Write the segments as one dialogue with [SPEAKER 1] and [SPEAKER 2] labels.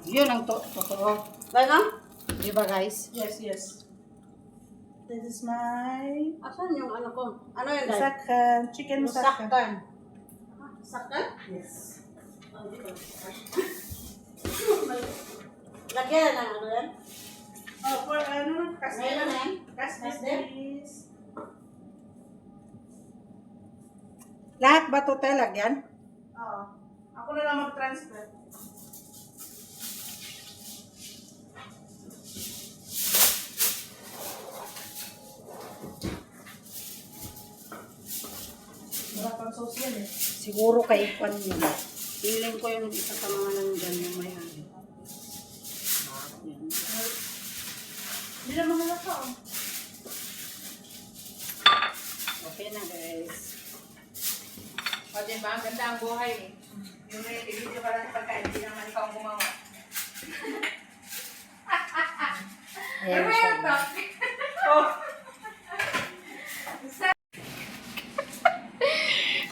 [SPEAKER 1] Yun ang totoo.
[SPEAKER 2] Gano'n?
[SPEAKER 1] Di ba guys?
[SPEAKER 3] Yes, yes. This is my
[SPEAKER 2] Asan yung ano ko? Ano yun, Day?
[SPEAKER 3] sakkan. Chicken musakkan.
[SPEAKER 2] Saktan. Saktan?
[SPEAKER 3] Yes.
[SPEAKER 2] Oh, dito. Lagyan ng ano yan?
[SPEAKER 3] Oh, for ano?
[SPEAKER 2] Ngayon na yan?
[SPEAKER 3] Kastis,
[SPEAKER 2] Kastis?
[SPEAKER 3] please.
[SPEAKER 1] Lahat ba ito tayo lagyan?
[SPEAKER 3] Oo. Ako na lang mag-transfer. Wala pang sauce yan eh.
[SPEAKER 1] Siguro kay Ikwan yun. Feeling ko yung isa sa mga nandyan yung may ano. Yan.
[SPEAKER 3] Hindi naman nalaka oh.
[SPEAKER 1] Okay na guys.
[SPEAKER 4] O, diba? Ang ganda ang buhay eh. Yung may video ka lang sa pagkain, hindi naman ikaw ang gumawa.
[SPEAKER 1] Ayan siya.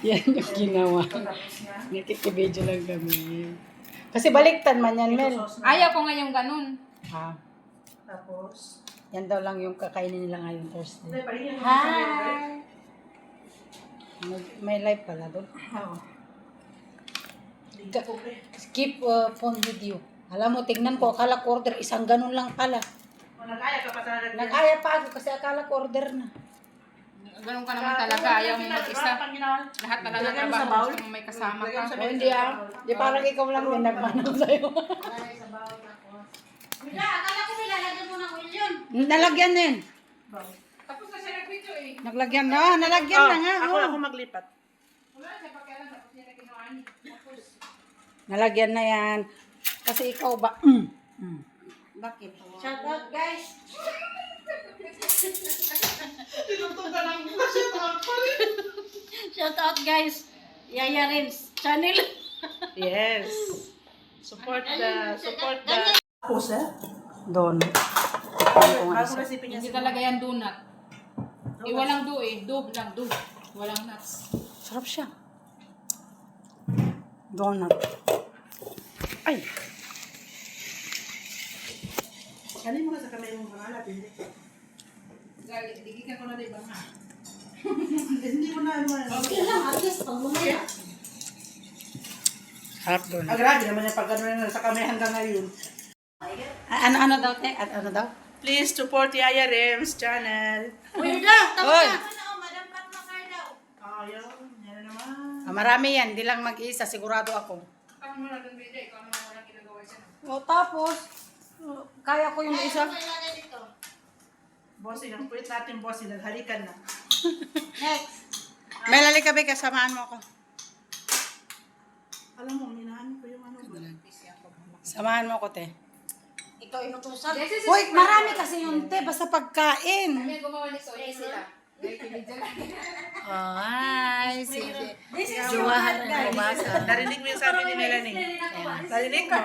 [SPEAKER 1] Yan yung ginawa. Nakikibidyo lang kami. Kasi baliktan man yan, Mel.
[SPEAKER 4] Ayaw ko nga yung ganun.
[SPEAKER 1] Ha?
[SPEAKER 3] Tapos,
[SPEAKER 1] Yan daw lang yung kakainin nila ngayon Thursday.
[SPEAKER 3] hindi, paligyan mo
[SPEAKER 1] Hi!
[SPEAKER 3] sa milk.
[SPEAKER 1] May live pala doon.
[SPEAKER 3] Oo.
[SPEAKER 1] Keep phone video. Alam mo, tignan ko, akala ko order, isang ganun lang pala.
[SPEAKER 3] O, nag-aya ka pa talaga.
[SPEAKER 1] Nag-aya pa ako kasi akala ko order na.
[SPEAKER 4] Ganun ka naman talaga. Ayaw mo mag-isa. Lahat na lang ng
[SPEAKER 3] Lagyan mo sa
[SPEAKER 4] trabaho.
[SPEAKER 3] bowl?
[SPEAKER 4] Gusto mo may kasama
[SPEAKER 3] Lagyan mo
[SPEAKER 4] ka.
[SPEAKER 3] sa
[SPEAKER 1] O hindi ah. Di parang ikaw lang din nagmanaw sa'yo.
[SPEAKER 2] Wala, akala ko nilalagyan mo ng oil yun.
[SPEAKER 1] Nalagyan na yun.
[SPEAKER 4] Tapos na siya nag-video eh.
[SPEAKER 1] Naglagyan na. Nalagyan na nga.
[SPEAKER 3] Ako,
[SPEAKER 1] Oh.
[SPEAKER 3] ako maglipat.
[SPEAKER 4] Wala siya pakialam. Tapos niya na ginawa niya. Tapos,
[SPEAKER 1] Nalagyan na yan. Kasi ikaw ba? Bakit?
[SPEAKER 2] Shout out, guys. Shout out, guys. Yaya Rins channel.
[SPEAKER 3] Yes. Support the... Ako, sir?
[SPEAKER 1] Doon.
[SPEAKER 3] Bagong recipe niya
[SPEAKER 4] hindi
[SPEAKER 3] si
[SPEAKER 4] talaga yan donut. Eh, walang do eh. Do lang, do. Walang nuts.
[SPEAKER 1] Sarap siya. Donut. Ay.
[SPEAKER 3] Kanin mo na sa kamay mong pangalat, hindi.
[SPEAKER 4] Digikan ko na din ba nga?
[SPEAKER 3] Hindi mo na ano.
[SPEAKER 2] Okay lang, at least pag bumaya.
[SPEAKER 1] Sarap doon.
[SPEAKER 3] Grabe naman yung pag ano na sa kamay hanggang ngayon.
[SPEAKER 1] Ano daw, te? Ano daw?
[SPEAKER 3] Please support Yaya Rems channel.
[SPEAKER 2] Uy, da, tapos
[SPEAKER 1] Hoy.
[SPEAKER 2] na. Madam Pat Makar daw.
[SPEAKER 3] Oh, yun. Yan na naman.
[SPEAKER 1] Marami yan. Di lang mag-isa. Sigurado ako.
[SPEAKER 4] Ako muna doon video. Ikaw naman walang ginagawa siya.
[SPEAKER 1] O tapos, kaya ko yung isa.
[SPEAKER 2] Kailangan dito.
[SPEAKER 3] Bossy, nag-quit natin bossy. Naghalikan na.
[SPEAKER 2] Next.
[SPEAKER 1] May lalikabi, kasamaan mo ako.
[SPEAKER 3] Alam mo, minahan ko yung ano ba?
[SPEAKER 1] Samahan mo ako, te.
[SPEAKER 2] Ikaw inutusan.
[SPEAKER 1] Uy, marami kasi yung te. Basta pagkain.
[SPEAKER 4] Kami gumawa ni Sonia sila. Dahil video lang.
[SPEAKER 1] Oh, hi. Si
[SPEAKER 2] This is
[SPEAKER 1] Juwahan ang bumasa.
[SPEAKER 3] Narinig mo yung sabi ni Melanie. Narinig mo?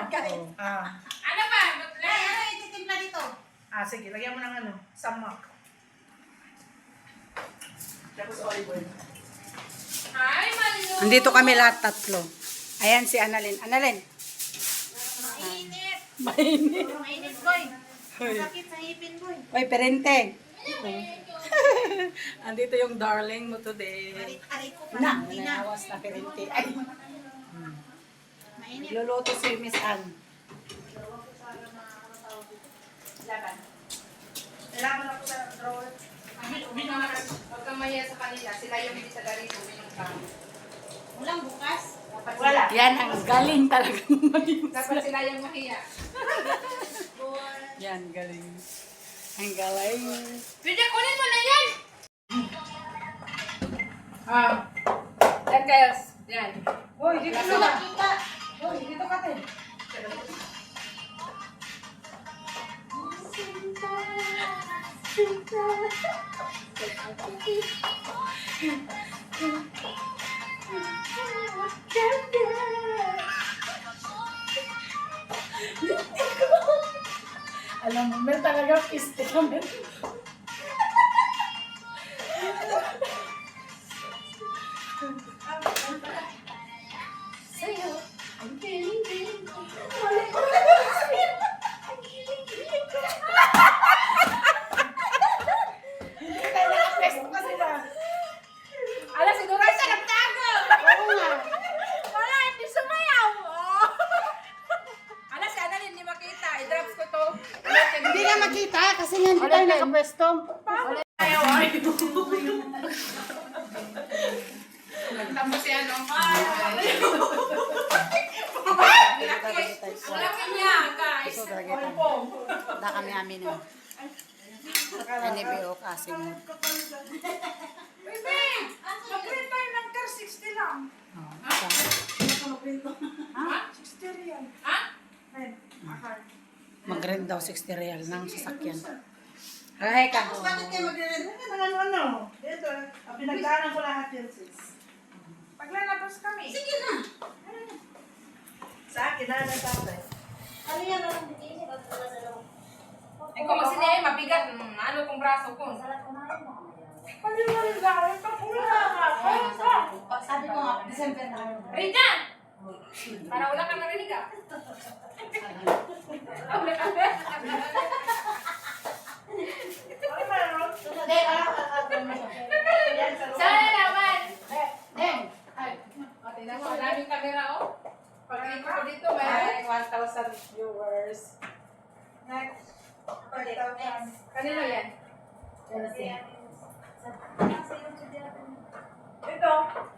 [SPEAKER 3] Ah.
[SPEAKER 4] Ano ba?
[SPEAKER 2] Ay, ano ititimpla dito?
[SPEAKER 3] Ah, sige. Lagyan mo ng ano. Samak. Tapos olive oil.
[SPEAKER 4] Hi, Malu!
[SPEAKER 1] Andito kami lahat tatlo. Ayan si Annalyn. Annalyn.
[SPEAKER 2] Mainit.
[SPEAKER 1] Mainit.
[SPEAKER 2] Mainit, boy. Masakit sa ipin, boy.
[SPEAKER 1] Uy, perente. Andito yung darling mo today.
[SPEAKER 2] Aray ko pa.
[SPEAKER 1] Na, nanawas na perente. Ay,
[SPEAKER 2] Mainit.
[SPEAKER 1] luluto si Miss Ann.
[SPEAKER 4] Laban.
[SPEAKER 3] Kailangan ako sa drawer.
[SPEAKER 4] Huwag kang mahiya sa kanila. Sila yung hindi sa darito. Yung tao.
[SPEAKER 2] Walang bukas.
[SPEAKER 3] Wala.
[SPEAKER 1] Yan ang galing talaga maging.
[SPEAKER 4] Dapat sila yung mahiya.
[SPEAKER 1] Yan, galing. Ang galing.
[SPEAKER 4] Video, kunin mo na yan! Yan guys. Yan.
[SPEAKER 1] Uy, dito
[SPEAKER 4] Lasa
[SPEAKER 1] na.
[SPEAKER 2] Kita.
[SPEAKER 1] Uy, dito ka, te. Alam mo, Mel, talaga piste ka, Mel.
[SPEAKER 2] Sa'yo. I'm feeling.
[SPEAKER 1] Mali ko na. tita, kasi nga hindi tayo nakapwesto.
[SPEAKER 4] Tapos si ano? Ang laki niya, guys.
[SPEAKER 1] Da kami amin yun. Ani biyo kasi mo.
[SPEAKER 4] Bebe! Mag-print tayo ng car 60 lang. Ha? 60 real. Ha?
[SPEAKER 1] Mag-rent daw 60 real ng sasakyan. Ay ka.
[SPEAKER 3] Bakit kayo magre-rent? Ano? Dito, pinagdaanan ko lahat yun, sis.
[SPEAKER 4] Paglalabas kami.
[SPEAKER 2] Sige na.
[SPEAKER 3] Sa akin, tatay.
[SPEAKER 2] Ano yan? Walang bikini. Pag sa loob.
[SPEAKER 4] Eh, kung kasi niya, mabigat. Ano tong braso ko?
[SPEAKER 2] Sarap kumain mo.
[SPEAKER 4] Pwede mo rin gawin.
[SPEAKER 2] Sabi mo nga, December na.
[SPEAKER 4] Rina! Para wala kang narinig ah. Wala kang Sana naman! Tingnan mo, daming camera oh. Pag-ikot ko dito, may 1,000 viewers.
[SPEAKER 3] Next.
[SPEAKER 4] Kanino yan?
[SPEAKER 3] Ito,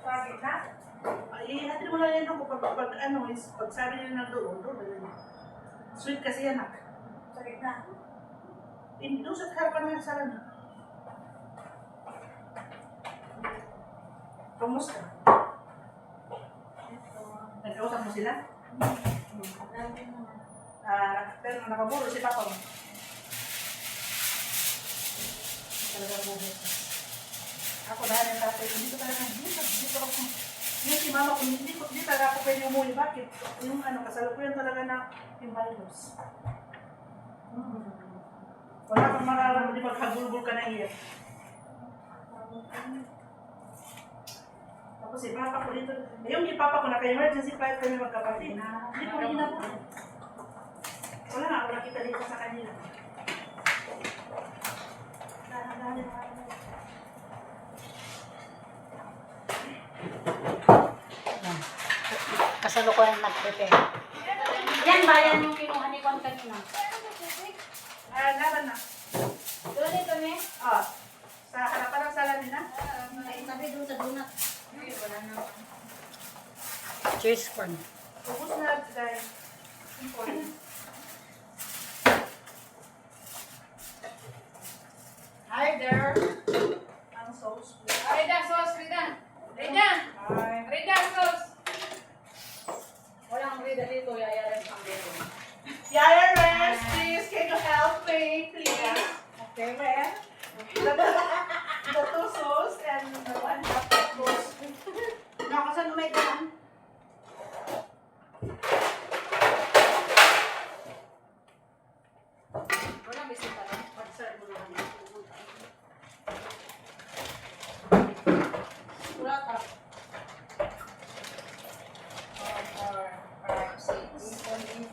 [SPEAKER 3] sa gitna. Ihatid mo lang yan ako pag sabi nyo na doon. Sweet kasi yan, sa gitna. Doon sa harapan ng sala niya. Kamusta? Nagkausap mo sila? Pero nakaburo si Papa mo. Talagang buhay. Ako dahil ang tatay, hindi ko talaga, dito ako. Yung si mama ko, hindi talaga ako pwede umuwi. Bakit? Yung kasalukuyan talaga na yung virus. Wala kang mararaman, di maghagulgul ka na iya. Tapos si Papa ko dito, yung si Papa ko naka-emergency flight kami magkapatid. Hindi ko rin na po. Wala nga ako nakita dito sa kanila.
[SPEAKER 1] Kasalukuyan nag-prepare. Yan ba yan yung kinuha ni Juan kanina?
[SPEAKER 3] Laban na.
[SPEAKER 2] Doon ito, me.
[SPEAKER 3] Sa harapan ng sala nila.
[SPEAKER 2] Sabi doon sa donut.
[SPEAKER 4] Wala na.
[SPEAKER 1] Cheers, Juan.
[SPEAKER 3] Ubus na, guys.
[SPEAKER 4] Hi there.
[SPEAKER 3] Ang sauce.
[SPEAKER 4] Rida, sauce, Rida. Rida.
[SPEAKER 3] Hi.
[SPEAKER 4] Rida, sauce. Walang Rida dito, yayaran ang dito.
[SPEAKER 3] Yaya Res, please, can you help me, please? Okay, man. The two sauce and the one half of sauce.
[SPEAKER 1] Nakasan umay ka
[SPEAKER 4] Walang bisita lang.
[SPEAKER 1] Pag-serve mo lang.
[SPEAKER 4] Wala ka. 4, 5, 6, 7,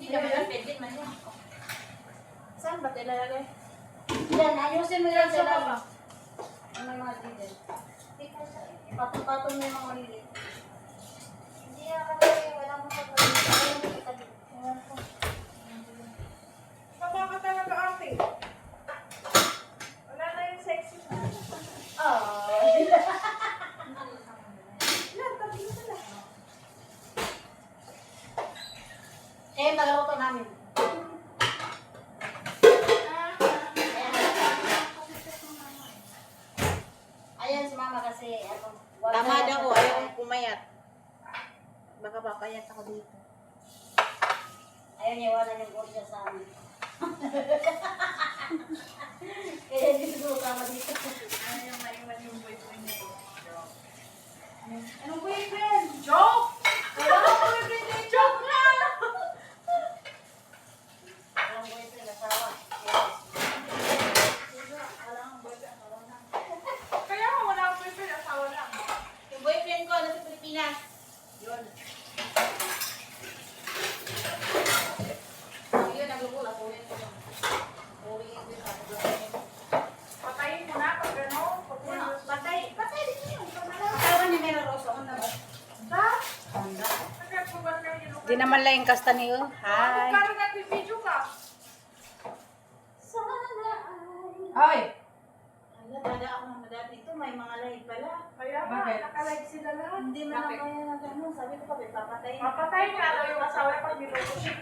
[SPEAKER 2] Hindi naman yan, pwede man yan. Saan ba tilalagay? Yan, ayusin mo yan sa laba. Ano yung mga dito? Patong-patong mo yung mga lilit. Hindi yan kasi wala mo sa pagkakas.
[SPEAKER 3] Tama ka talaga, ate. Wala na yung sexy na.
[SPEAKER 2] tagaluto namin. Ayan si mama kasi ano.
[SPEAKER 1] Tamad ako, ayaw kong pumayat. Baka papayat ako dito.
[SPEAKER 2] Ayaw niya iwanan yung gorja sa amin. Kaya hindi siguro tama dito.
[SPEAKER 3] Ayaw maiwan yung boyfriend niya. Anong boyfriend? Joke! Wala ko boyfriend niya. Joke na!
[SPEAKER 2] Walang boyfriend, asawa. Yes. Walang boyfriend, asawa na.
[SPEAKER 3] Kaya nga wala akong boyfriend, asawa lang.
[SPEAKER 2] Yung boyfriend ko, nasa Pilipinas. Yun. Yun, naglulula. Uwiin ko yun. Uwiin ko yun.
[SPEAKER 3] Patayin mo na pag gano'n.
[SPEAKER 2] Patay. Patay din yun. Asawa niya meron rose. Ako na ba?
[SPEAKER 3] Da?
[SPEAKER 1] Tanda.
[SPEAKER 3] Nagkakubal kayo yung
[SPEAKER 1] Di naman lang yung kasta niyo. Hi.
[SPEAKER 3] Karo nagbibideo ka.
[SPEAKER 2] Sana ay...
[SPEAKER 1] Hoy.
[SPEAKER 2] Ala, dada ako ng madami. Ito, may mga live pala.
[SPEAKER 3] Kaya nga,
[SPEAKER 1] Bakit?
[SPEAKER 3] nakalive sila lahat.
[SPEAKER 2] Hindi mo na kaya na gano'n. Sabi ko pa, may papatay.
[SPEAKER 3] Mapatay nga daw yung asawa pag niluto siya.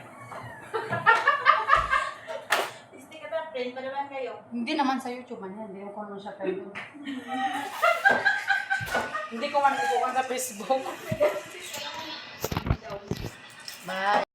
[SPEAKER 2] Disney ka ba? Friend pa naman kayo.
[SPEAKER 1] Hindi naman sa YouTube man yan. Hindi ko naman siya kayo. Hindi ko man ikukuha sa Facebook. Bye.